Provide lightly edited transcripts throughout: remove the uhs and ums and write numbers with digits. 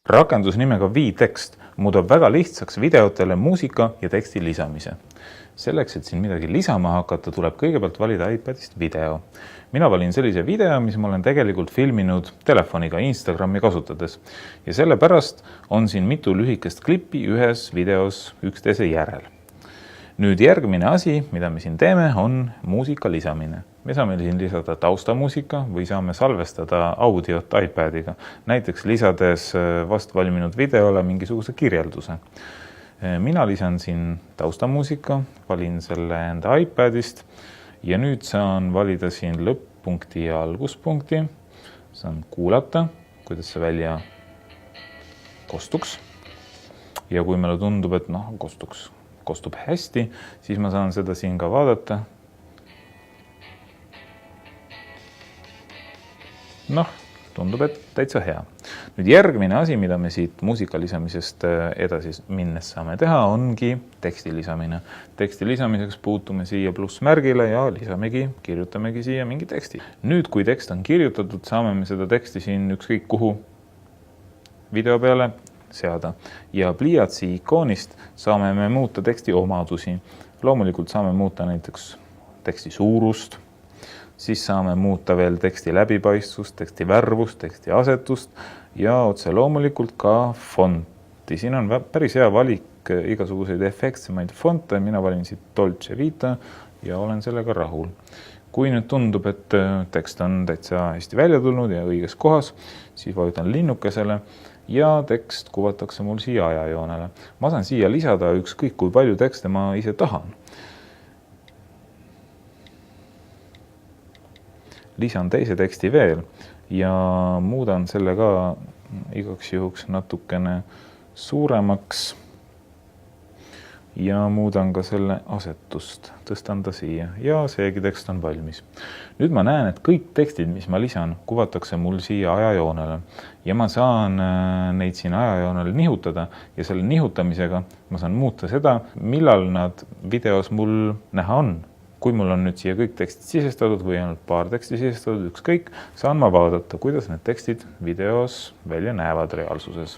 Rakendus nimega VText muudab väga lihtsaks videotele muusika ja teksti lisamise. Selleks, et siin midagi lisama hakata, tuleb kõigepealt valida iPadist video. Mina valin sellise video, mis ma olen tegelikult filminud telefoniga Instagrami kasutades. Ja sellepärast on siin mitu lühikest klippi ühes videos üksteise järel. Nüüd järgmine asi, mida me siin teeme, on muusika lisamine. Me saame siin lisada taustamuusika või saame salvestada audiot iPadiga, näiteks lisades vast valminud videole mingisuguse kirjelduse. Mina lisan siin taustamuusika, valin selle enda iPadist ja nüüd saan valida siin lõpp-punkti ja alguspunkti. Saan kuulata, kuidas see välja kostuks. Ja kui meile tundub, et kostub hästi, siis ma saan seda siin ka vaadata. Tundub, et täitsa hea. Nüüd järgmine asi, mida me siit muusika lisamisest edasi minnes saame teha, ongi teksti lisamine. Teksti lisamiseks puutume siia plussmärgile ja kirjutamegi siia mingi teksti. Nüüd, kui tekst on kirjutatud, saame me seda teksti siin ükskõik kuhu video peale seada. Ja pliiatsi ikoonist saame me muuta teksti omadusi. Loomulikult saame muuta näiteks teksti suurust, siis saame muuta veel teksti läbipaistvust, teksti värvust, teksti asetust ja otse loomulikult ka fonti. Siin on päris hea valik igasuguseid efektsemaid fonte. Mina valin siit Dolce Vita ja olen sellega rahul. Kui nüüd tundub, et tekst on täitsa hästi välja tulnud ja õiges kohas, siis vajutan linnukesele ja tekst kuvatakse mul siia ajajoonele. Ma saan siia lisada ükskõik kui palju tekste ma ise tahan. Lisan teise teksti veel ja muudan selle ka igaks juhuks natukene suuremaks ja muudan ka selle asetust. Tõstan ta siia ja seegi tekst on valmis. Nüüd ma näen, et kõik tekstid, mis ma lisan, kuvatakse mul siia ajajoonele ja ma saan neid siin ajajoonele nihutada ja selle nihutamisega ma saan muuta seda, millal nad videos mul näha on. Kui mul on nüüd siia kõik tekstid sisestatud või ainult paar teksti sisestatud, ükskõik, saan ma vaadata, kuidas need tekstid videos välja näevad reaalsuses.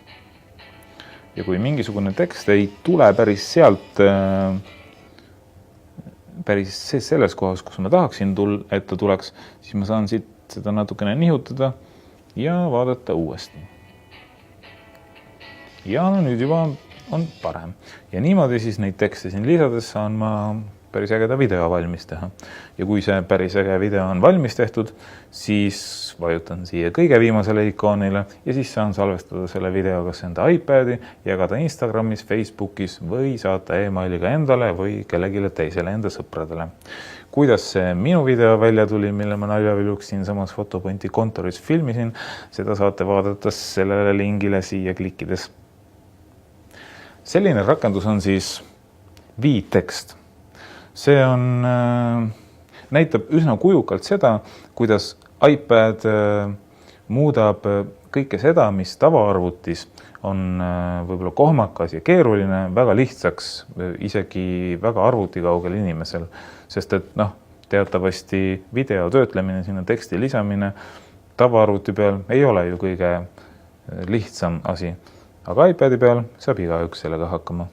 Ja kui mingisugune tekst ei tule päris sealt, päris selles kohas, kus ma tahaksin, et ta tuleks, siis ma saan siit seda natukene nihutada ja vaadata uuesti. Ja nüüd juba on parem. Ja niimoodi siis neid tekste siin lisades saan ma päris ägeda video valmis teha. Ja kui see päris äge video on valmis tehtud, siis vajutan siia kõige viimasele ikoonile ja siis saan salvestada selle video kas enda iPadi, jagada Instagramis, Facebookis või saata e-mailiga endale või kellegile teisele enda sõpradele. Kuidas see minu video välja tuli, mille ma naljaviluks siin samas Fotopointi kontoris filmisin, seda saate vaadata sellele lingile siia klikkides. Selline rakendus on siis VText. See näitab üsna kujukalt seda, kuidas iPad muudab kõike seda, mis tavaarvutis on võib-olla kohmakas ja keeruline, väga lihtsaks isegi väga arvutikaugel inimesel. Sest et teatavasti video töötlemine, sinna teksti lisamine tavaarvuti peal ei ole ju kõige lihtsam asi. Aga iPadi peal saab igaüks sellega hakkama.